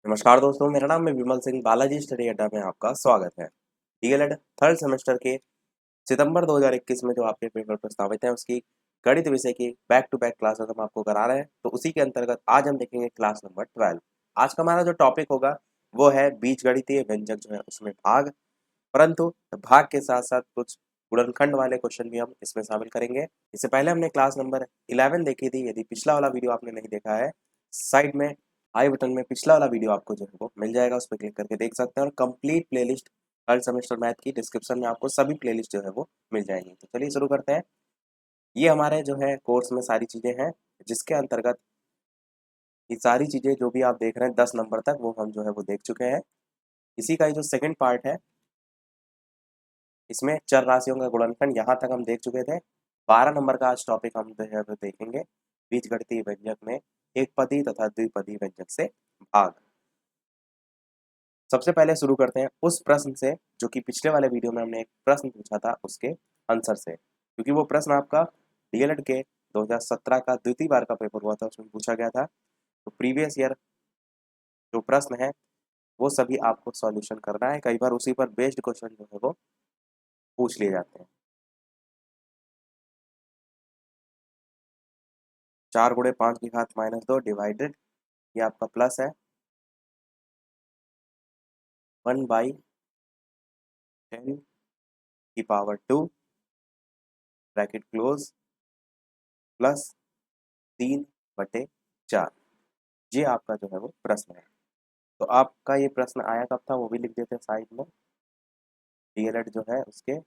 नमस्कार दोस्तों, मेरा नाम है विमल सिंह। बालाजी स्टडी अड्डा में आपका स्वागत है। डीएलएड थर्ड सेमेस्टर के सितंबर 2021 में जो आपके पेपर प्रस्तावित हैं उसकी गणित विषय की बैक टू बैक क्लासेस हम आपको करा रहे हैं। तो उसी के अंतर्गत आज हम देखेंगे क्लास नंबर 12। आज का हमारा जो टॉपिक होगा वो है बीजगणितीय व्यंजक जो है उसमें भाग। परंतु भाग के साथ साथ कुछ गुणनखंड वाले क्वेश्चन भी हम इसमें शामिल करेंगे। इससे पहले हमने क्लास नंबर 11 देखी थी। यदि पिछला वाला वीडियो आपने नहीं देखा है, साइड में आई बटन में पिछला वाला वीडियो आपको जो है वो मिल जाएगा, उस पर क्लिक करके देख सकते हैं। और complete playlist third semester math की डिस्क्रिप्शन में आपको सभी प्लेलिस्ट जो है वो मिल जाएंगी। तो चलिए शुरू करते हैं। ये हमारे जो है कोर्स में सारी चीज़ें हैं जिसके अंतर्गत ये सारी चीज़ें जो भी आप देख रहे हैं 10 नंबर तक वो हम जो है वो देख चुके हैं। इसी का ही जो सेकंड पार्ट है, इसमें चर राशियों का गुणनखंड यहाँ तक हम देख चुके थे। 12 नंबर का आज टॉपिक हम जो है वो देखेंगे, बीजगणितीय व्यंजक में एक पदी तथा द्विपदी व्यंजक से भाग। सबसे पहले शुरू करते हैं उस प्रश्न से जो कि पिछले वाले वीडियो में हमने एक प्रश्न पूछा था उसके आंसर से, क्योंकि वो प्रश्न आपका डीएलएड के 2017 का द्वितीय बार का पेपर हुआ था, उसमें पूछा गया था। तो प्रीवियस ईयर जो प्रश्न है वो सभी आपको सॉल्यूशन करना है। कई बार उसी पर बेस्ड क्वेश्चन जो है वो पूछ लिए जाते हैं। 4 × 5 की घात -2 डिवाइडेड, ये आपका प्लस है 1/10⁻², ब्रैकेट क्लोज, प्लस 3/4। ये आपका जो है वो प्रश्न है। तो आपका ये प्रश्न आया कब था वो भी लिख देते हैं साइड में। डीएलएड जो है उसके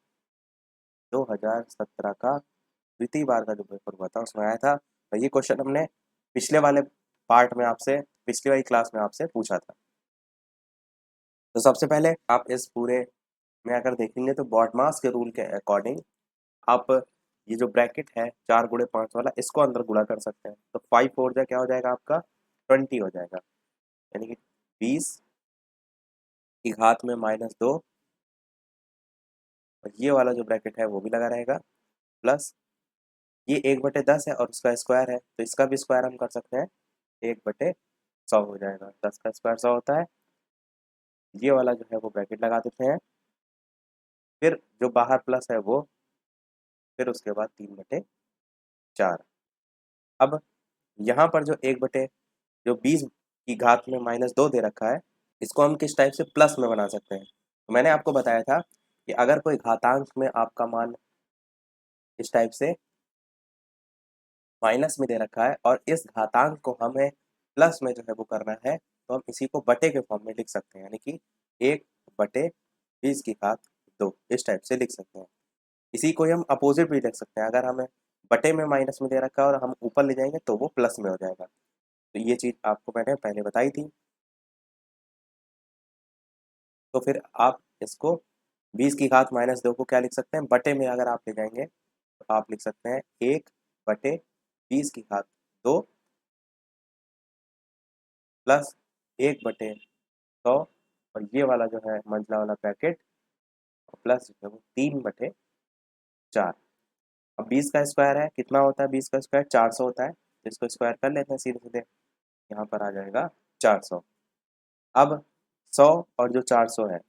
2017 का द्वितीय बार का जो पेपर हुआ था उसमें आया था। तो ये क्वेश्चन हमने पिछले वाले पार्ट में आपसे, पिछली वाली क्लास में आपसे पूछा था। तो सबसे पहले आप इस पूरे में अगर देखेंगे तो बॉडमास के रूल के अकॉर्डिंग आप ये जो ब्रैकेट है 4 × 5 वाला इसको अंदर गुणा कर सकते हैं। तो 5 4 जा क्या हो जाएगा आपका 20 हो जाएगा, यानी कि 20 की घात में -2, और ये वाला जो ब्रैकेट है वो भी लगा रहेगा, प्लस ये 1/10 है और उसका स्क्वायर है तो इसका भी स्क्वायर हम कर सकते हैं, 1/100 हो जाएगा। 10 का स्क्वायर 100 होता है। ये वाला जो है वो ब्रैकेट लगा देते हैं, फिर जो बाहर प्लस है वो, फिर उसके बाद 3/4। अब यहाँ पर जो 1/, जो 20 की घात में -2 दे रखा है, इसको हम किस टाइप से प्लस में बना सकते हैं। तो मैंने आपको बताया था कि अगर कोई घातांक में आपका मान इस टाइप से माइनस में दे रखा है और इस घातांक को हमें प्लस में जो है वो करना है, तो हम इसी को बटे के फॉर्म में लिख सकते हैं, यानी कि 1/20 की घात 2 इस टाइप से लिख सकते हैं। इसी को ही हम अपोजिट भी लिख सकते हैं। अगर हमें बटे में माइनस में दे रखा है और हम ऊपर ले जाएंगे तो वो प्लस में हो जाएगा। तो ये चीज़ आपको मैंने पहले बताई थी। तो फिर आप इसको 20 की घात -2 को क्या लिख सकते हैं, बटे में अगर आप ले जाएंगे तो आप लिख सकते हैं 1/20 की घात 2 प्लस 1/100, और ये वाला जो है मंझला वाला ब्रैकेट, प्लस जो है वो 3/4। अब 20 का स्क्वायर है, कितना होता है 20 का स्क्वायर 400 होता है, तो इसको स्क्वायर कर लेते हैं सीधे सीधे, यहाँ पर आ जाएगा 400। अब 100 और जो 400 है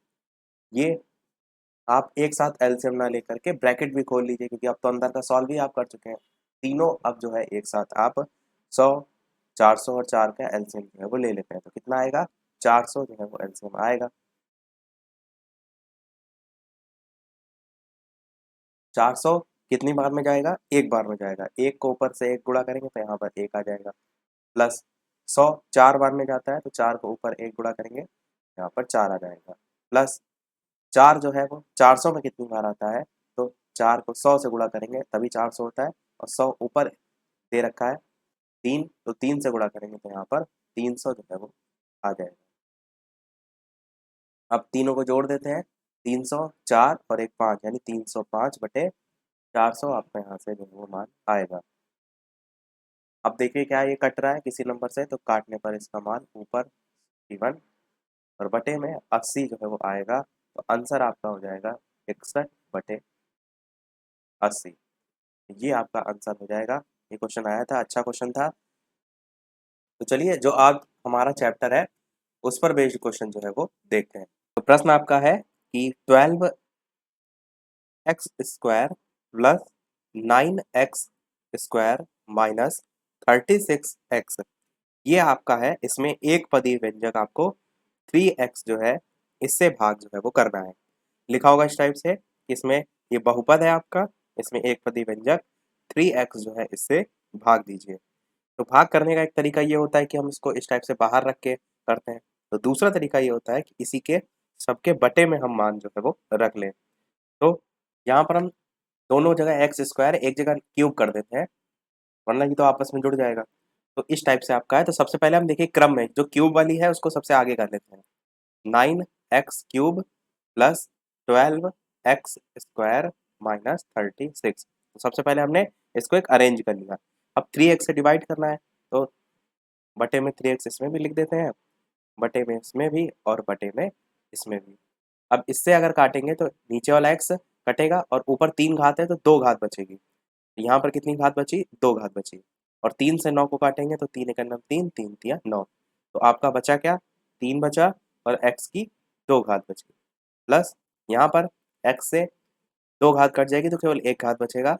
ये आप एक साथ एलसीएम ना लेकर के ब्रैकेट भी खोल लीजिए, क्योंकि अब तो अंदर का सॉल्व भी आप कर चुके हैं। तीनों अब जो है एक साथ आप 100, 400 और 4 का एलसीएम जो है वो ले लेते हैं, तो कितना आएगा 400 जो है वो एलसीएम आएगा। 400 कितनी बार में जाएगा, एक बार में जाएगा। एक को ऊपर से एक गुणा करेंगे तो यहाँ पर एक आ जाएगा, प्लस 100 4 बार में जाता है तो 4 को ऊपर एक गुणा करेंगे, यहाँ पर 4 आ जाएगा, प्लस 4 जो है वो 400 में कितनी बार आता है, तो 4 को 100 से गुणा करेंगे तभी 400 होता है, और 100 ऊपर दे रखा है 3, तो 3 से गुणा करेंगे तो यहाँ पर 300 जो है वो आ जाएगा। अब तीनों को जोड़ देते हैं, 300, 4 और एक 5, यानी 305/400 आपका यहाँ से जो है वो मान आएगा। अब देखिए क्या ये कट रहा है किसी नंबर से, तो काटने पर इसका मान ऊपर 51 और बटे में 80 जो है वो आएगा। तो आंसर आपका हो जाएगा 61/80। ये आपका आंसर हो जाएगा। ये क्वेश्चन आया था, अच्छा क्वेश्चन था। तो चलिए जो आज हमारा चैप्टर है उस पर बेस्ड क्वेश्चन जो है वो देखते हैं। तो प्रश्न आपका है कि 12x² plus 9x² minus 36x, ये आपका है। इसमें एक पदी व्यंजक आपको 3x जो है इससे भाग जो है वो करना है। लिखा होगा इस टाइप से, इसमें ये बहुपद है आपका, इसमें एक पदी व्यंजक 3x जो है इससे भाग दीजिए। तो भाग करने का एक तरीका ये होता है कि हम इसको इस टाइप से बाहर रख के करते हैं। तो दूसरा तरीका ये होता है कि इसी के सबके बटे में हम मान जो है वो रख लें। तो यहाँ पर हम दोनों जगह x² एक जगह क्यूब कर देते हैं, वरना ये तो आपस में जुड़ जाएगा। तो इस टाइप से आपका है। तो सबसे पहले हम देखिए क्रम में जो क्यूब वाली है उसको सबसे आगे कर लेते हैं। 9x³ plus 12x² minus 36। तो सबसे पहले हमने इसको एक अरेंज कर लिया। अब 3x से डिवाइड करना है, तो बटे में 3x इसमें भी लिख देते हैं, बटे में इसमें भी और बटे में इसमें भी। अब इससे अगर काटेंगे तो नीचे वाला x कटेगा और ऊपर 3 घात है तो 2 घात बचेगी। यहाँ पर कितनी घात बची? 2 घात बची। और 3 से 9 को काटेंगे तो 3 एकम 3, 3 तिया 9। तो आपका बचा क्या? 3 बचा और x की 2 घात बची। प्लस यहाँ पर x से 2 घात कट जाएगी तो केवल 1 घात बचेगा।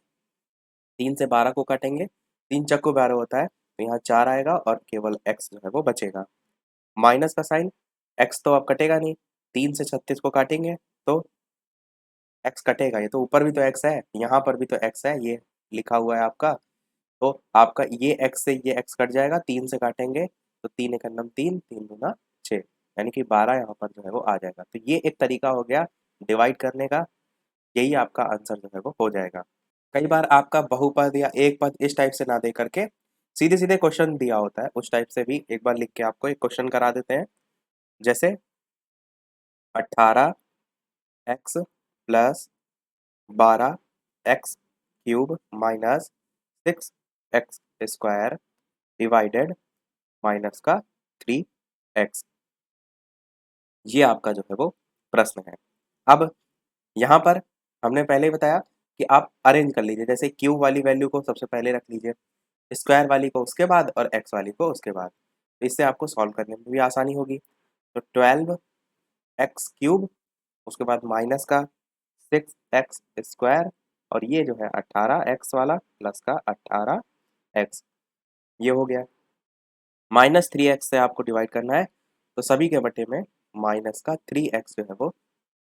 3 से 12 को काटेंगे, 3 चक्कू 12 होता है, तो यहाँ 4 आएगा और केवल x जो है वो बचेगा। माइनस का साइन, x तो अब कटेगा नहीं, 3 से 36 को काटेंगे तो x कटेगा। ये तो ऊपर भी तो x है, यहाँ पर भी तो x है, ये लिखा हुआ है आपका। तो आपका ये x से ये x कट जाएगा, 3 से काटेंगे तो 3 एकम 3, 3 दूना 6, यानी कि 12 यहाँ पर जो है वो आ जाएगा। तो ये एक तरीका हो गया डिवाइड करने का, यही आपका आंसर जो है वो हो जाएगा। कई बार आपका बहुपद या एक पद इस टाइप से ना दे करके सीधे सीधे क्वेश्चन दिया होता है, उस टाइप से भी एक बार लिख के आपको एक क्वेश्चन करा देते हैं। जैसे 18x plus 12x³ minus 6x² divided minus का 3x, ये आपका जो है वो प्रश्न है। अब यहाँ पर हमने पहले ही बताया कि आप अरेंज कर लीजिए, जैसे क्यूब वाली वैल्यू को सबसे पहले रख लीजिए, स्क्वायर वाली को उसके बाद और एक्स वाली को उसके बाद। तो इससे आपको सॉल्व करने में भी आसानी होगी। तो 12x³ उसके बाद माइनस का 6x² और ये जो है 18x वाला प्लस का 18x, ये हो गया। माइनस 3x से आपको डिवाइड करना है, तो सभी के बटे में माइनस का 3x जो है वो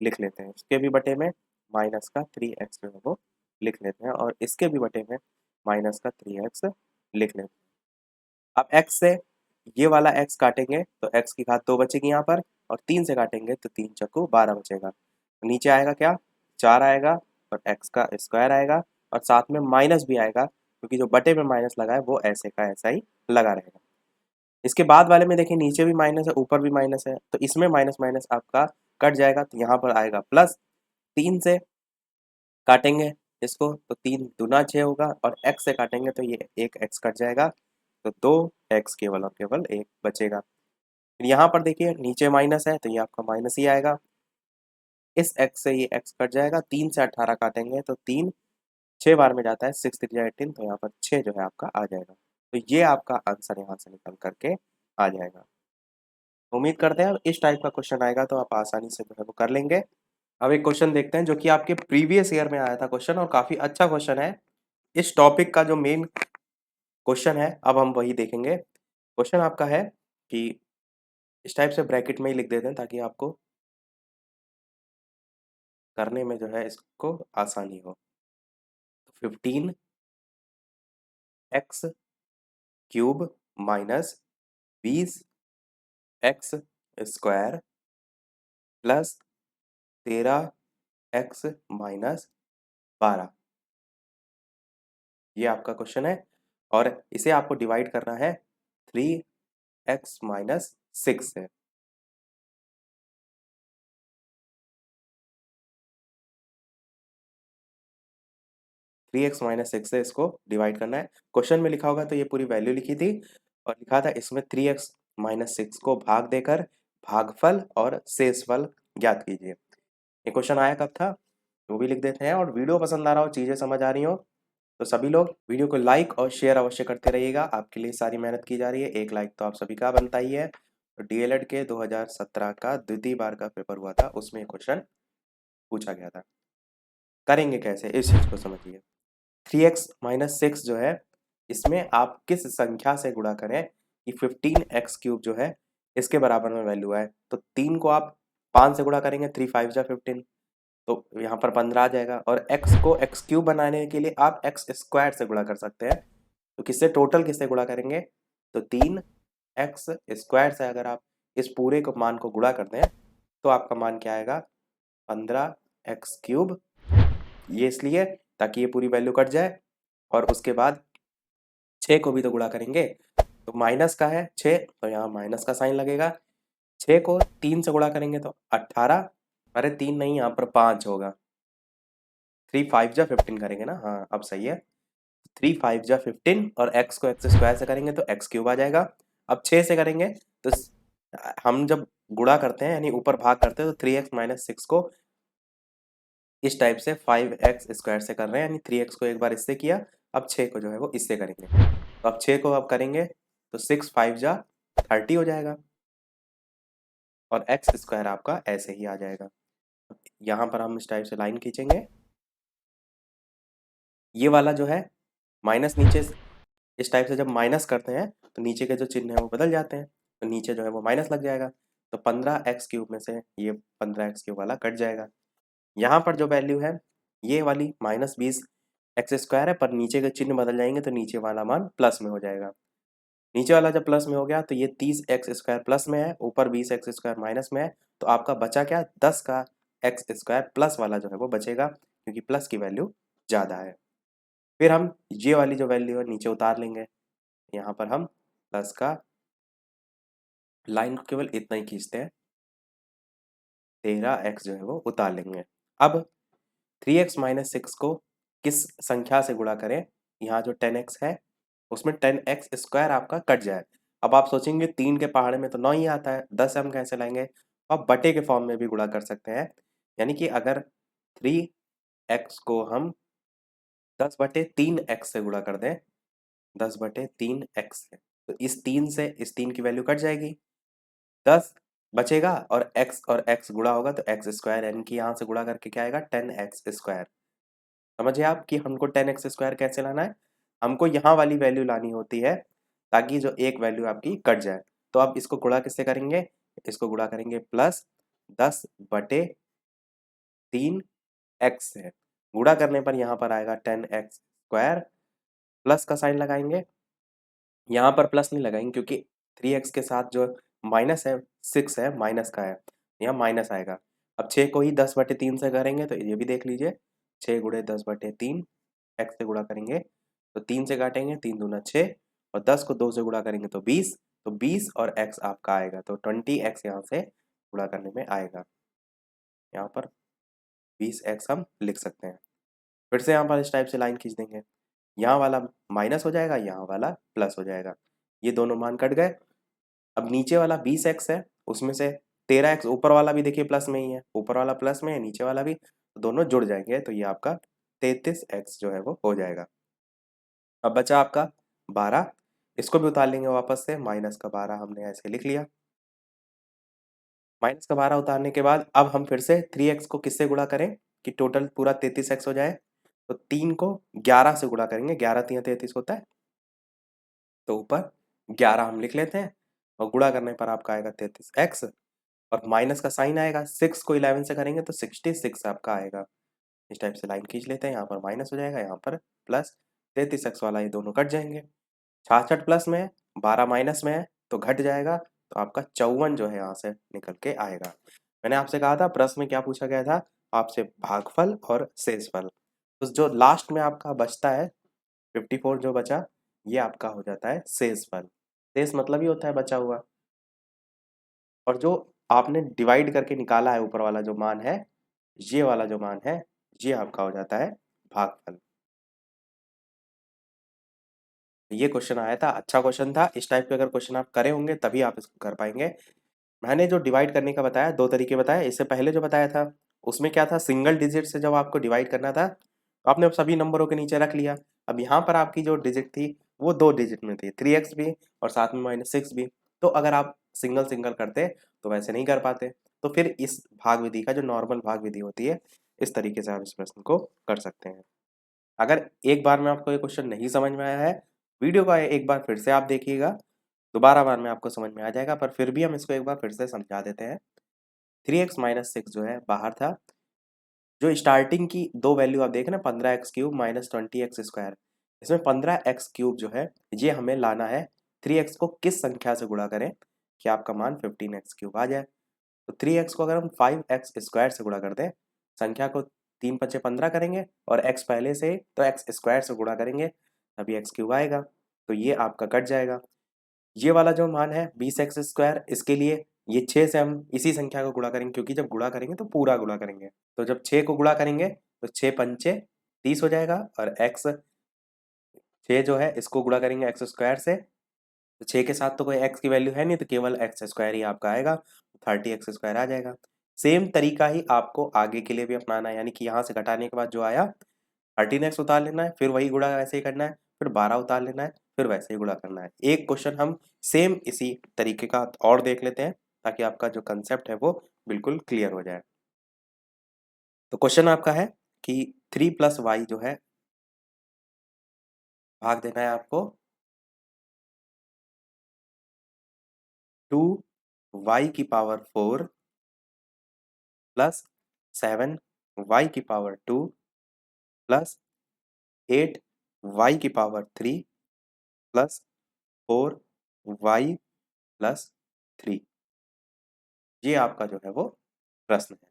लिख लेते हैं। इसके भी बटे में माइनस का 3x जो है वो लिख लेते हैं और इसके भी बटे में माइनस का 3x लिख लेते हैं। अब x से ये वाला x काटेंगे तो x की घात 2 बचेगी यहाँ पर, और 3 से काटेंगे तो 3 चक्कू 12 बचेगा। तो नीचे आएगा क्या? 4 आएगा और x का स्क्वायर आएगा और साथ में माइनस भी आएगा, क्योंकि जो बटे में माइनस लगा है वो ऐसे का ऐसा ही लगा रहेगा। इसके बाद वाले में देखिए नीचे भी माइनस है ऊपर भी माइनस है, तो इसमें माइनस माइनस आपका कट जाएगा, तो यहाँ पर आएगा प्लस। 3 से काटेंगे इसको तो 3 दूना 6 होगा और x से काटेंगे तो ये एक x कट जाएगा, तो 2x केवल और केवल 1 बचेगा। फिर यहाँ पर देखिए नीचे माइनस है तो ये आपका माइनस ही आएगा, इस x से ये x कट जाएगा। 3 से 18 काटेंगे तो 3 6 बार में जाता है, 6 3 18, तो यहाँ पर 6 जो है आपका आ जाएगा। तो ये आपका आंसर यहाँ से निकल करके आ जाएगा। उम्मीद करते हैं इस टाइप का क्वेश्चन आएगा तो आप आसानी से जो है वो कर लेंगे। अब एक क्वेश्चन देखते हैं जो कि आपके प्रीवियस ईयर में आया था क्वेश्चन, और काफी अच्छा क्वेश्चन है। इस टॉपिक का जो मेन क्वेश्चन है अब हम वही देखेंगे। क्वेश्चन आपका है कि इस टाइप से ब्रैकेट में ही लिख देते हैं ताकि आपको करने में जो है इसको आसानी हो। 15x³ minus 20x² plus 13x minus 12, ये आपका क्वेश्चन है। और इसे आपको डिवाइड करना है 3x माइनस 6 से। 3x माइनस 6 से इसको डिवाइड करना है। क्वेश्चन में लिखा होगा तो ये पूरी वैल्यू लिखी थी और लिखा था इसमें 3x माइनस 6 को भाग देकर भागफल और शेषफल ज्ञात कीजिए। ये क्वेश्चन आया कब था वो भी लिख देते हैं। और वीडियो पसंद आ रहा हो, चीज़ें समझ आ रही हो, तो सभी लोग वीडियो को लाइक और शेयर अवश्य करते रहिएगा। आपके लिए सारी मेहनत की जा रही है, एक लाइक तो आप सभी का बनता ही है। तो डीएलएड के 2017 का द्वितीय बार का पेपर हुआ था, उसमें क्वेश्चन पूछा गया था। करेंगे कैसे इस चीज को समझिए। 3x-6 जो है, इसमें आप किस संख्या से गुणा करें कि 15x³ जो है इसके बराबर में वैल्यू आए। तो 3 को आप 5 से गुणा करेंगे, 3 5 जा 15, तो यहाँ पर 15 आ जाएगा। और x को x³ बनाने के लिए आप x² से गुणा कर सकते हैं। तो किससे, टोटल किससे गुणा करेंगे, तो 3x² से अगर आप इस पूरे को मान को गुणा करते हैं तो आपका मान क्या आएगा, 15x³। ये इसलिए ताकि ये पूरी वैल्यू कट जाए। और उसके बाद 6 को भी तो गुणा करेंगे, तो माइनस का है 6, तो यहाँ माइनस का साइन लगेगा। 6 को 3 से गुणा करेंगे तो 18, अरे 3 नहीं, यहाँ पर 5 होगा। 3 5 जा 15 करेंगे ना, हाँ अब सही है। 3 5 जा 15 और x को x² से करेंगे तो x³ आ जाएगा। अब 6 से करेंगे तो हम जब गुणा करते हैं यानी ऊपर भाग करते हैं तो 3x-6 को इस टाइप से 5x² से कर रहे हैं, यानी 3x को एक बार इससे किया, अब 6 को जो है वो इससे करेंगे। तो अब 6 को अब करेंगे तो 6 5 जा 30 हो जाएगा और x² आपका ऐसे ही आ जाएगा। यहाँ पर हम इस टाइप से लाइन खींचेंगे, ये वाला जो है माइनस नीचे इस टाइप से जब माइनस करते हैं तो नीचे के जो चिन्ह है वो बदल जाते हैं, तो नीचे जो है वो माइनस लग जाएगा। तो 15x³ में से ये 15x³ वाला कट जाएगा। यहाँ पर जो वैल्यू है ये वाली -20x² है, पर नीचे के चिन्ह बदल जाएंगे तो नीचे वाला मान प्लस में हो जाएगा। नीचे वाला जब प्लस में हो गया तो ये 30x² प्लस में है, ऊपर 20x² माइनस में है, तो आपका बचा क्या, 10 का x² प्लस वाला जो है वो बचेगा, क्योंकि प्लस की वैल्यू ज़्यादा है। फिर हम ये वाली जो वैल्यू है नीचे उतार लेंगे, यहाँ पर हम प्लस का लाइन को केवल इतना ही खींचते हैं, 13x जो है वो उतार लेंगे। अब 3x-6 को किस संख्या से गुणा करें, यहाँ जो 10x है उसमें 10x² आपका कट जाए। अब आप सोचेंगे 3 के पहाड़े में तो 9 ही आता है, 10 हम कैसे लाएंगे, आप बटे के फॉर्म में भी गुणा कर सकते हैं। यानी कि अगर 3x को हम 10/3x से गुणा कर दें, 10/3x से, तो इस 3 से इस 3 की वैल्यू कट जाएगी, 10 बचेगा और x गुणा होगा तो x², यानी कि यहाँ से गुणा करके क्या आएगा, 10x²। समझिए आप कि हमको 10x² कैसे लाना है, हमको यहाँ वाली वैल्यू लानी होती है ताकि जो एक वैल्यू आपकी कट जाए। तो आप इसको गुणा किससे करेंगे, इसको गुणा करेंगे प्लस 10/3x से। गुणा करने पर यहाँ पर आएगा 10x², प्लस का साइन लगाएंगे, यहाँ पर प्लस नहीं लगाएंगे क्योंकि 3x के साथ जो माइनस है 6 है, माइनस का है, यहाँ माइनस आएगा। अब 6 को ही 10/3 से करेंगे तो ये भी देख लीजिए, 6 गुणे 10/3 x से गुणा करेंगे तो 3 से काटेंगे, 3 दूना 6 और 10 को 2 से गुणा करेंगे तो 20, तो 20 और x आपका आएगा, तो 20x यहाँ से गुणा करने में आएगा। यहाँ पर 20x हम लिख सकते हैं। फिर से यहाँ पर इस टाइप से लाइन खींच देंगे, यहाँ वाला माइनस हो जाएगा, यहाँ वाला प्लस हो जाएगा, ये दोनों मान कट गए। अब नीचे वाला 20x है, उसमें से 13x, ऊपर वाला भी देखिए प्लस में ही है, ऊपर वाला प्लस में है, नीचे वाला भी, तो दोनों जुड़ जाएंगे, तो ये आपका 33x जो है वो हो जाएगा। अब बचा आपका 12, इसको भी उतार लेंगे वापस से, -12 हमने ऐसे लिख लिया। -12 उतारने के बाद अब हम फिर से 3x को किससे गुणा करें कि टोटल पूरा 33x हो जाए, तो 3 को 11 से गुणा करेंगे, 11 3 33 होता है, तो ऊपर 11 हम लिख लेते हैं और गुणा करने पर आपका आएगा 33x और माइनस का साइन आएगा, 6 को 11 से करेंगे तो 66 आपका आएगा। इस टाइप से लाइन खींच लेते हैं, यहाँ पर माइनस हो जाएगा, यहाँ पर प्लस, 33x वाला ये दोनों कट जाएंगे, 66 प्लस में है, 12 माइनस में है तो घट जाएगा, तो आपका 54 जो है यहाँ से निकल के आएगा। मैंने आपसे कहा था प्रश्न में क्या पूछा गया था आपसे, भागफल और शेषफल। तो जो लास्ट में आपका बचता है 54 जो बचा, ये आपका हो जाता है शेषफल। शेष मतलब ही होता है बचा हुआ, और जो आपने डिवाइड करके निकाला है ऊपर वाला जो मान है, ये वाला जो मान है, ये आपका हो जाता है भागफल। ये क्वेश्चन आया था, अच्छा क्वेश्चन था, इस टाइप के अगर क्वेश्चन आप करे होंगे तभी आप इसको कर पाएंगे। मैंने जो डिवाइड करने का बताया, दो तरीके बताए, इससे पहले जो बताया था उसमें क्या था, सिंगल डिजिट से जब आपको डिवाइड करना था तो आपने सभी नंबरों के नीचे रख लिया। अब यहाँ पर आपकी जो डिजिट थी वो 2 डिजिट में थी, 3x भी और साथ में -6 भी। तो अगर आप सिंगल सिंगल करते तो वैसे नहीं कर पाते। तो फिर इस भाग विधि का जो नॉर्मल भाग विधि होती है, इस तरीके से आप इस प्रश्न को कर सकते हैं। अगर एक बार में आपको ये क्वेश्चन नहीं समझ में आया है, वीडियो का एक बार फिर से आप देखिएगा, दोबारा बार में आपको समझ में आ जाएगा, पर फिर भी हम इसको एक बार फिर से समझा देते हैं। 3x माइनस 6 जो है बाहर था, जो स्टार्टिंग की दो वैल्यू आप देख रहे हैं 15x³ माइनस 20x², इसमें 15x³ जो है ये हमें लाना है 3x को किस संख्या से गुणा करें कि आपका मान 15x³ आ जाए। तो 3x को अगर हम 5x² से गुणा कर दें, संख्या को 3 पच्चे 15 करेंगे और x पहले से तो x² से गुणा करेंगे तभी x³ आएगा, तो ये आपका कट जाएगा। ये वाला जो मान है 20x², इसके लिए ये 6 से हम इसी संख्या को गुणा करेंगे, क्योंकि जब गुणा करेंगे तो पूरा गुणा करेंगे। तो जब 6 को गुणा करेंगे तो 6 पंचे 30 हो जाएगा, और x 6 जो है इसको गुणा करेंगे x² से, तो 6 के साथ तो कोई x की वैल्यू है नहीं, तो केवल x² ही आपका आएगा, 30x² आ जाएगा। सेम तरीका ही आपको आगे के लिए भी अपनाना है, यानी कि यहाँ से घटाने के बाद जो आया 13x उतार लेना है, फिर वही गुणा वैसे ही करना है, फिर 12 उतार लेना है, फिर वैसे ही गुणा करना है। एक क्वेश्चन हम सेम इसी तरीके का और देख लेते हैं, ताकि आपका जो कंसेप्ट है वो बिल्कुल क्लियर हो जाए। तो क्वेश्चन आपका है कि 3 प्लस वाई जो है भाग देना है आपको 2y⁴ plus 7y⁴ plus 8y⁴ plus 4y+3। ये आपका जो है वो प्रश्न है,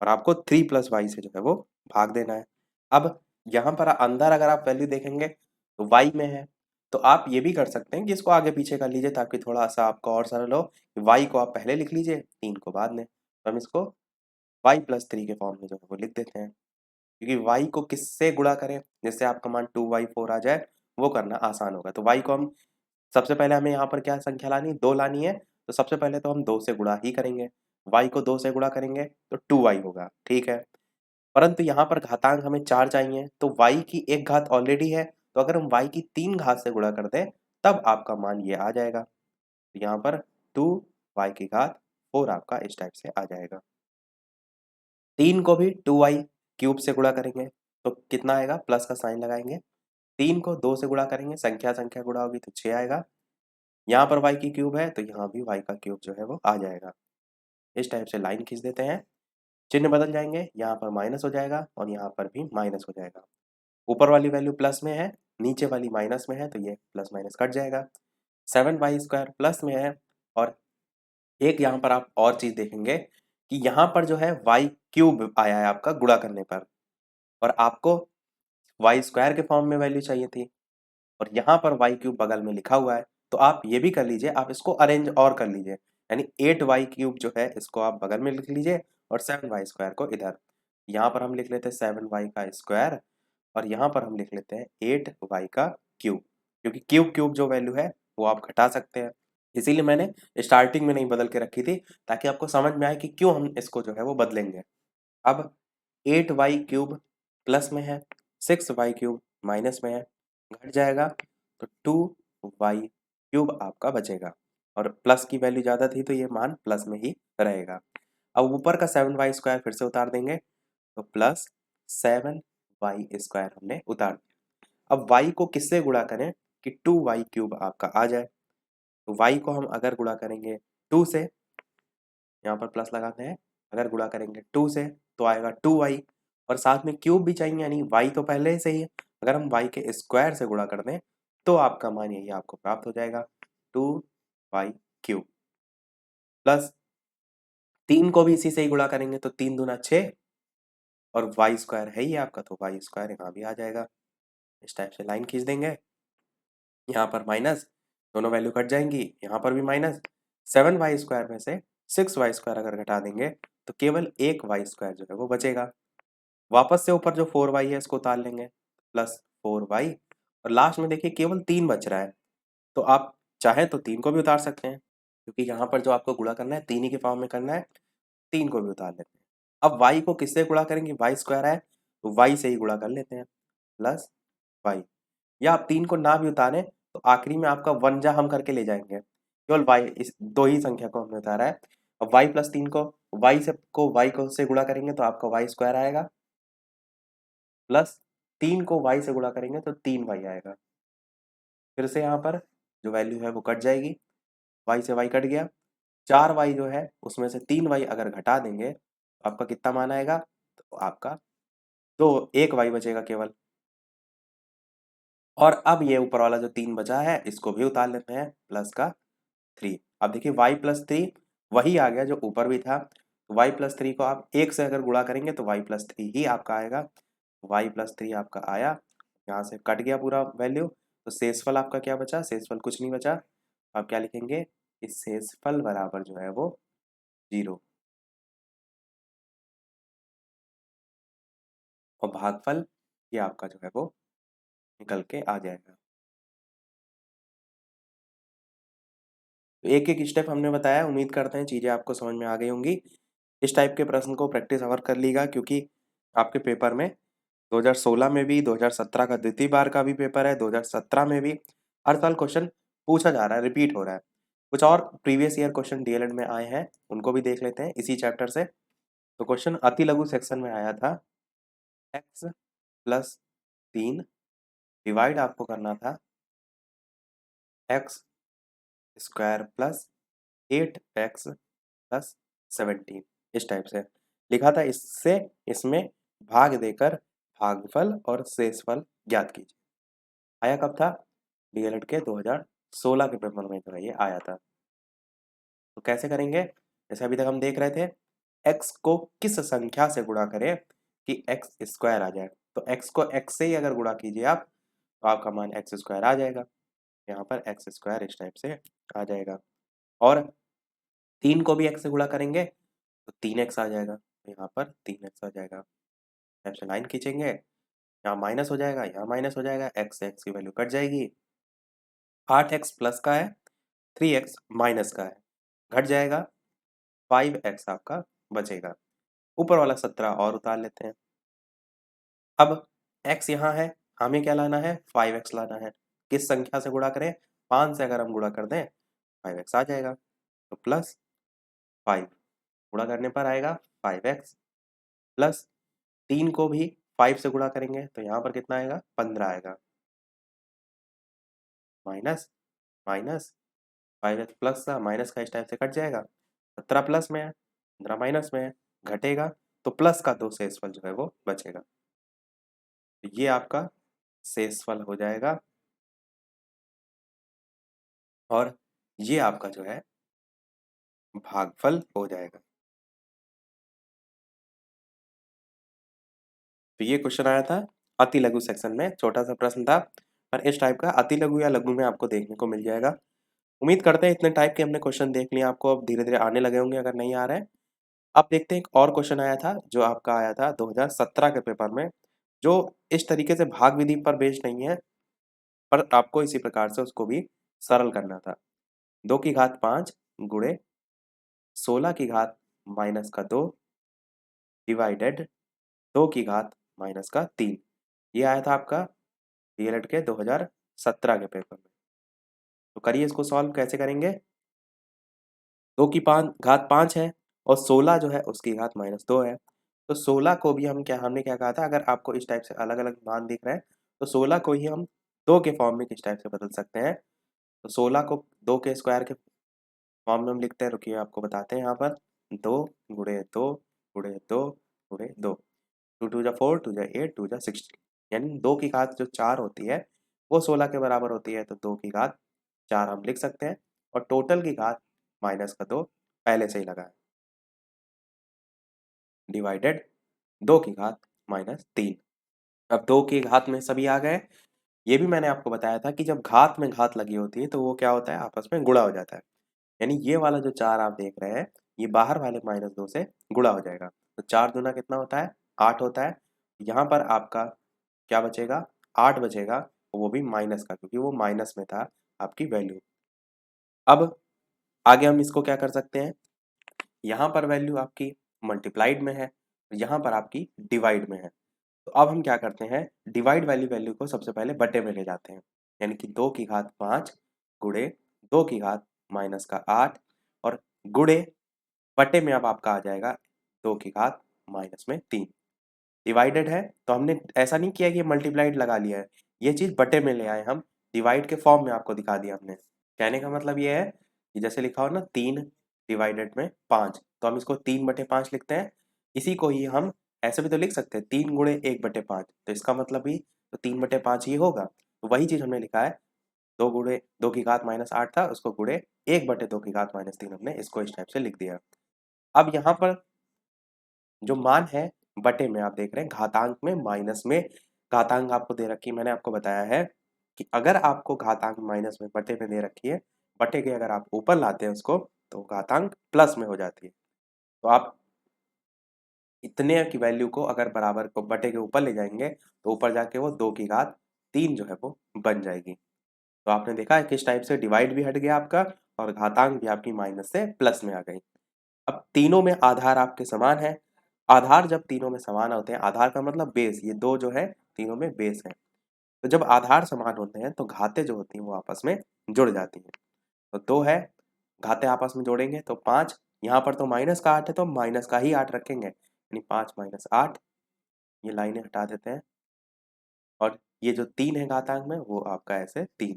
और आपको 3 प्लस वाई से जो है वो भाग देना है। अब यहाँ पर अंदर अगर आप वैल्यू देखेंगे तो वाई में है, तो आप ये भी कर सकते हैं कि इसको आगे पीछे कर लीजिए, ताकि थोड़ा सा आपका और सरल हो। वाई को आप पहले लिख लीजिए, 3 को बाद में, तो हम इसको y+3 के फॉर्म में जो है वो लिख देते हैं। क्योंकि y को किससे गुणा करें जिससे आपका मान 2y4 आ जाए, वो करना आसान होगा। तो y को हम सबसे पहले हमें यहाँ पर क्या संख्या लानी है, 2 लानी है, तो सबसे पहले तो हम 2 से गुणा ही करेंगे। y को 2 से गुणा करेंगे तो 2y होगा, ठीक है। परंतु यहाँ पर घातांक हमें 4 चाहिए, तो y की एक घात ऑलरेडी है, तो अगर हम y की 3 घात से गुणा कर दें तब आपका मान ये आ जाएगा। तो यहाँ पर 2y⁴ आपका इस टाइप से आ जाएगा। 3 को भी 2y³ से गुणा करेंगे तो कितना आएगा, प्लस का साइन लगाएंगे। 3 को 2 से गुणा करेंगे, संख्या संख्या गुणा होगी तो 6 आएगा। यहाँ पर y की क्यूब है तो यहाँ भी y का क्यूब जो है वो आ जाएगा। इस टाइप से लाइन खींच देते हैं, चिन्ह बदल जाएंगे, यहाँ पर माइनस हो जाएगा और यहाँ पर भी माइनस हो जाएगा। ऊपर वाली वैल्यू प्लस में है, नीचे वाली माइनस में है, तो ये प्लस माइनस कट जाएगा। 7y² प्लस में है, और एक यहाँ पर आप और चीज देखेंगे कि यहाँ पर जो है y³ आया है आपका गुणा करने पर, और आपको y² के फॉर्म में वैल्यू चाहिए थी, और यहाँ पर y³ बगल में लिखा हुआ है। तो आप ये भी कर लीजिए, आप इसको अरेंज और कर लीजिए, यानी 8y³ जो है इसको आप बगल में लिख लीजिए और 7y² को इधर। यहाँ पर हम लिख लेते हैं 7y² और यहाँ पर हम लिख लेते हैं 8y³, क्योंकि क्यूब क्यूब जो वैल्यू है वो आप घटा सकते हैं। इसीलिए मैंने स्टार्टिंग में नहीं बदल के रखी थी, ताकि आपको समझ में आए कि क्यों हम इसको जो है वो बदलेंगे। अब 8y³ प्लस में है, 6y³ माइनस में है, घट जाएगा तो 2y³ आपका बचेगा, और प्लस की वैल्यू ज़्यादा थी तो ये मान प्लस में ही रहेगा। अब ऊपर का 7y² फिर से उतार देंगे, तो प्लस 7y² हमने उतार दिया। अब y को किससे गुणा करें कि 2y³ आपका आ जाए, तो y को हम अगर गुणा करेंगे 2 से, यहाँ पर प्लस लगाते हैं, अगर गुणा करेंगे 2 से तो आएगा 2y, और साथ में क्यूब भी चाहिए, यानी y तो पहले से ही है, अगर हम y के स्क्वायर से गुणा कर दें तो आपका मान यही आपको प्राप्त हो जाएगा 2y³ प्लस 3 को भी इसी से ही गुणा करेंगे तो 3 दूना 6, और y² है ही आपका, तो y² यहाँ भी आ जाएगा। इस टाइप से लाइन खींच देंगे, यहाँ पर माइनस, दोनों वैल्यू कट जाएंगी, यहाँ पर भी माइनस। 7y² में से 6y² अगर घटा देंगे तो केवल एक y² जो है वो बचेगा। वापस से ऊपर जो 4y है इसको उतार लेंगे, प्लस 4y, और लास्ट में देखिए केवल 3 बच रहा है, तो आप चाहें तो 3 को भी उतार सकते हैं, क्योंकि यहाँ पर जो आपको गुणा करना है 3 ही के फॉर्म में करना है, 3 को भी उतार लेते हैं। अब y को किससे गुणा करेंगे, y² है तो y से ही गुणा कर लेते हैं, प्लस y, या आप 3 को ना भी उतारें तो आखिरी में आपका 1 जा हम करके ले जाएंगे, केवल वाई, इस दो ही संख्या को हमने उतारा है। अब वाई प्लस 3 को वाई से वाई को से गुणा करेंगे तो आपका वाई स्क्वायर आएगा, प्लस 3 को वाई से गुणा करेंगे तो 3 वाई आएगा। फिर से यहाँ पर जो वैल्यू है वो कट जाएगी, वाई से वाई कट गया, 4 वाई जो है उसमें से 3 वाई अगर घटा देंगे तो आपका कितना मान आएगा, तो आपका दो, 1 वाई बचेगा केवल। और अब ये ऊपर वाला जो 3 बचा है इसको भी उतार लेते हैं, प्लस का 3। अब देखिए वाई प्लस 3 वही आ गया जो ऊपर भी था, वाई प्लस 3 को आप 1 से अगर गुणा करेंगे तो वाई प्लस 3 ही आपका आएगा, वाई प्लस 3 आपका आया, यहाँ से कट गया पूरा वैल्यू, तो शेषफल आपका क्या बचा, शेषफल कुछ नहीं बचा। आप क्या लिखेंगे, इस शेषफल बराबर जो है वो 0, और भागफल ये आपका जो है वो निकल के आ जाएगा। तो एक एक स्टेप हमने बताया, उम्मीद करते हैं चीज़ें आपको समझ में आ गई होंगी। इस टाइप के प्रश्न को प्रैक्टिस अवर कर लीजिएगा, क्योंकि आपके पेपर में 2016 में भी, 2017 का द्वितीय बार का भी पेपर है, 2017 में भी हर साल क्वेश्चन पूछा जा रहा है, रिपीट हो रहा है। कुछ और प्रीवियस ईयर क्वेश्चन डीएलएड में आए हैं, उनको भी देख लेते हैं इसी चैप्टर से। तो क्वेश्चन अति लघु सेक्शन में आया था, एक्स प्लस 3 डिवाइड आपको करना था x square plus 8x plus 17, इस टाइप से लिखा था। इससे इसमें भाग देकर भागफल और शेषफल ज्ञात कीजिए। आया कब था, डीएलएड के 2016 के पेपर में जो है ये आया था। तो कैसे करेंगे, जैसे अभी तक हम देख रहे थे, x को किस संख्या से गुणा करें कि एक्स स्क्वायर आ जाए। तो x को x से ही अगर गुणा कीजिए आप, तो आपका मान एक्स स्क्वायर आ जाएगा। यहाँ पर एक्स स्क्वायर इस टाइप से आ जाएगा। और 3 को भी x से गुणा करेंगे तो 3x आ जाएगा, तो यहाँ पर 3x आ जाएगा। टाइप से लाइन खींचेंगे, यहाँ माइनस हो जाएगा, यहाँ माइनस हो जाएगा, x से x की वैल्यू कट जाएगी। 8x प्लस का है, 3x माइनस का है, घट जाएगा, 5x आपका बचेगा। ऊपर वाला 17 और उतार लेते हैं। अब x यहाँ है, हमें क्या लाना है, 5x लाना है। किस संख्या से गुणा करें, 5 से अगर हम गुणा कर दें 5x आ जाएगा, तो प्लस 5 गुणा करने पर आएगा 5x, प्लस 3 को भी 5 से गुणा करेंगे तो यहाँ पर कितना आएगा, 15 आएगा, माइनस माइनस 5x प्लस का माइनस का इस टाइप से कट जाएगा, 17 प्लस में है, 15 माइनस में है, घटेगा, तो प्लस का 2 शेषफल जो है वो बचेगा। तो ये आपका शेषफल हो जाएगा, और ये आपका जो है भागफल हो जाएगा। तो ये क्वेश्चन आया था अति लघु सेक्शन में, छोटा सा प्रश्न था, पर इस टाइप का अति लघु या लघु में आपको देखने को मिल जाएगा। उम्मीद करते हैं इतने टाइप के हमने क्वेश्चन देख लिए, आपको अब धीरे धीरे आने लगे होंगे अगर नहीं आ रहे हैं। अब देखते हैं एक और क्वेश्चन आया था जो आपका आया था 2017 के पेपर में, जो इस तरीके से भाग विधि पर बेस्ड नहीं है, पर आपको इसी प्रकार से उसको भी सरल करना था। 2 की घात 5 गुणे 16 की घात माइनस का 2 डिवाइडेड 2 की घात माइनस का 3, ये आया था आपका डीएलएड के 2017 के पेपर में। तो करिए इसको सॉल्व, कैसे करेंगे, 2 की घात 5 है और 16 जो है उसकी घात माइनस 2 है। तो 16 को भी हमने क्या कहा था, अगर आपको इस टाइप से अलग अलग मान दिख रहे हैं तो 16 को ही हम 2 के फॉर्म में किस टाइप से बदल सकते हैं। तो 16 को 2 के स्क्वायर के फॉर्म में हम लिखते हैं, रुकिए आपको बताते हैं। यहाँ पर 2 गुणे 2 गुणे 2 गुणे 2, 2 टू जा 4, 2 जा 8, 2 जा 16, यानी 2 की घात जो 4 होती है वो 16 के बराबर होती है, तो 2 की घात 4 हम लिख सकते हैं, और टोटल की घात माइनस का 2 पहले से ही लगा है, डिवाइडेड 2 की घात माइनस 3। अब 2 की घात में सभी आ गए। ये भी मैंने आपको बताया था कि जब घात में घात लगी होती है तो वो क्या होता है, आपस में गुणा हो जाता है। यानी ये वाला जो 4 आप देख रहे हैं, ये बाहर वाले माइनस 2 से गुणा हो जाएगा, तो 4 दूना कितना होता है, 8 होता है। यहाँ पर आपका क्या बचेगा, 8 बचेगा, वो भी माइनस का, क्योंकि वो माइनस में था आपकी वैल्यू। अब आगे हम इसको क्या कर सकते हैं, यहाँ पर वैल्यू आपकी मल्टीप्लाइड में है, यहाँ पर आपकी डिवाइड में है। तो अब हम क्या करते हैं, डिवाइड वाली वैल्यू को सबसे पहले बटे में ले जाते हैं, यानी कि 2 की घात 5 गुणे 2 की घात माइनस का 8 और गुणे बटे में अब आपका आ जाएगा 2 की घात माइनस में 3। डिवाइडेड है तो हमने ऐसा नहीं किया कि मल्टीप्लाइड लगा लिया है, ये चीज़ बटे में ले आए हम, डिवाइड के फॉर्म में आपको दिखा दिया हमने। कहने का मतलब ये है कि जैसे लिखा हो ना 3 डिवाइडेड में 5, तो हम इसको 3/5 लिखते हैं। इसी को ही हम ऐसे भी तो लिख सकते हैं 3 गुणे 1/5, तो इसका मतलब भी तो 3/5 ही होगा। तो वही चीज़ हमने लिखा है, 2 गुणे 2 की घात माइनस 8 था, उसको गुणे 1/2 की घात माइनस 3 हमने इसको इस टाइप से लिख दिया। अब यहाँ पर जो मान है बटे में आप देख रहे हैं घातांक में माइनस में घातांक आपको दे रखी है। मैंने आपको बताया है कि अगर आपको घातांक माइनस में बटे में दे रखी है, बटे के अगर आप ऊपर लाते हैं उसको तो घातांक प्लस में हो जाती है। तो आप इतने की वैल्यू को अगर बराबर को बटे के ऊपर ले जाएंगे तो ऊपर जाके वो 2 की घात 3 जो है वो बन जाएगी। तो आपने देखा है किस टाइप से डिवाइड भी हट गया आपका और घातांक भी आपकी माइनस से प्लस में आ गई। अब तीनों में आधार आपके समान है। आधार जब तीनों में समान होते हैं, आधार का मतलब बेस, ये दो जो है तीनों में बेस है। तो जब आधार समान होते हैं तो घातें जो होती हैं वो आपस में जुड़ जाती हैं। तो 2 है, घातें आपस में जोड़ेंगे तो 5, यहाँ पर तो माइनस का 8 है तो माइनस का ही 8 रखेंगे, यानी 5 माइनस 8, ये लाइनें हटा देते हैं और ये जो 3 है घातांक में वो आपका ऐसे 3।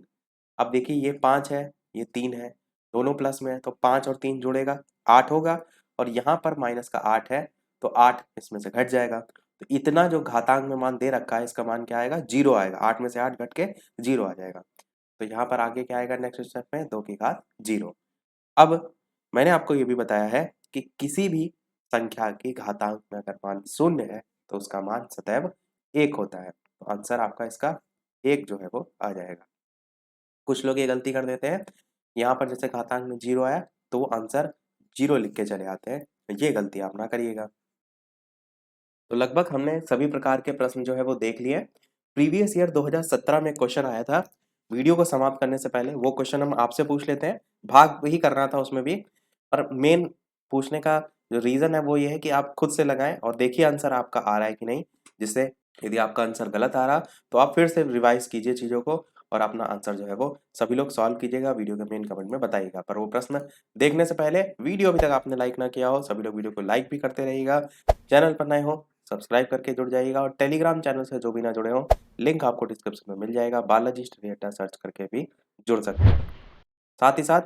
अब देखिए ये 5 है, ये 3 है, दोनों प्लस में है तो 5 और 3 जुड़ेगा 8 होगा और यहाँ पर माइनस का 8 है तो 8 इसमें से घट जाएगा। तो इतना जो घातांक में मान दे रखा है इसका मान क्या आएगा, 0 आएगा। 8 में से 8 घट के 0 आ जाएगा। तो यहाँ पर आगे क्या आएगा नेक्स्ट स्टेप में, 2 की घात 0। अब मैंने आपको ये भी बताया है कि किसी भी संख्या की घातांक में अगर मान 0 है तो उसका मान सदैव 1 होता है। तो आंसर आपका इसका 1 जो है वो आ जाएगा। कुछ लोग ये गलती कर देते हैं, यहाँ पर जैसे घातांक में 0 आया तो वो आंसर 0 लिख के चले आते हैं, ये गलती आप ना करिएगा। तो लगभग हमने सभी प्रकार के प्रश्न जो है वो देख लिए। प्रीवियस ईयर 2017 में क्वेश्चन आया था। वीडियो को समाप्त करने से पहले वो क्वेश्चन हम आपसे पूछ लेते हैं, भाग ही करना था उसमें भी, पर मेन पूछने का जो रीज़न है वो ये है कि आप खुद से लगाएं और देखिए आंसर आपका आ रहा है कि नहीं, जिससे यदि आपका आंसर गलत आ रहा तो आप फिर से रिवाइज कीजिए चीज़ों को और अपना आंसर जो है वो सभी लोग सॉल्व कीजिएगा, वीडियो के मेन कमेंट में बताइएगा। पर वो प्रश्न देखने से पहले वीडियो अभी तक आपने लाइक ना किया हो, सभी लोग वीडियो को लाइक भी करते रहिएगा। चैनल पर नए हो सब्सक्राइब करके जुड़ जाइएगा और टेलीग्राम चैनल से जो भी ना जुड़े हो लिंक आपको डिस्क्रिप्शन में मिल जाएगा, बालाजी स्टडी अड्डा सर्च करके भी जुड़ सकते हैं। साथ ही साथ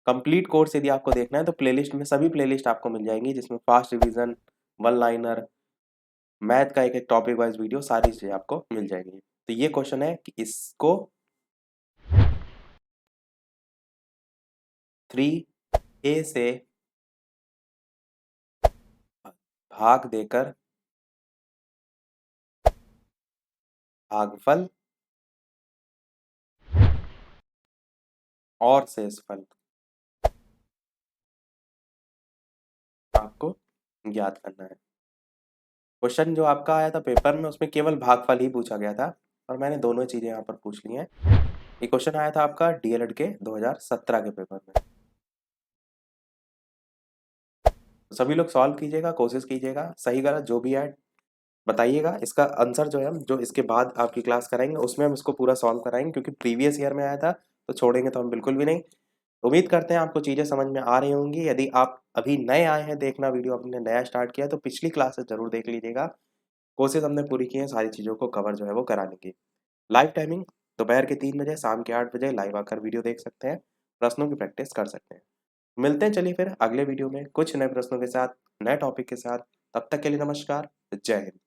कंप्लीट कोर्स यदि आपको देखना है तो प्लेलिस्ट में सभी प्लेलिस्ट आपको मिल जाएंगी, जिसमें fast revision, one liner, math का एक एक टॉपिक वाइज वीडियो, सारी चीजें आपको मिल जाएंगी। तो ये क्वेश्चन है कि इसको 3a से भाग देकर भागफल और शेषफल आपको ज्ञात करना है। क्वेश्चन जो आपका आया था पेपर में उसमें केवल भागफल ही पूछा गया था और मैंने दोनों चीजें यहाँ पर पूछ ली हैं। ये क्वेश्चन आया था आपका डीएलएड के 2017 के पेपर में। तो सभी लोग सॉल्व कीजिएगा, कोशिश कीजिएगा, सही गलत जो भी है बताइएगा। इसका आंसर जो है हम जो इसके बाद आपकी क्लास कराएंगे उसमें हम इसको पूरा सॉल्व कराएंगे, क्योंकि प्रीवियस ईयर में आया था तो छोड़ेंगे तो हम बिल्कुल भी नहीं। उम्मीद करते हैं आपको चीज़ें समझ में आ रही होंगी। यदि आप अभी नए आए हैं देखना वीडियो, आपने नया स्टार्ट किया है तो पिछली क्लासेस जरूर देख लीजिएगा। कोशिश हमने पूरी की है सारी चीज़ों को कवर जो है वो कराने की। लाइव टाइमिंग दोपहर के 3 बजे, शाम के 8 बजे लाइव आकर वीडियो देख सकते हैं, प्रश्नों की प्रैक्टिस कर सकते हैं। मिलते हैं चलिए फिर अगले वीडियो में कुछ नए प्रश्नों के साथ, नए टॉपिक के साथ। तब तक के लिए नमस्कार, जय हिंद।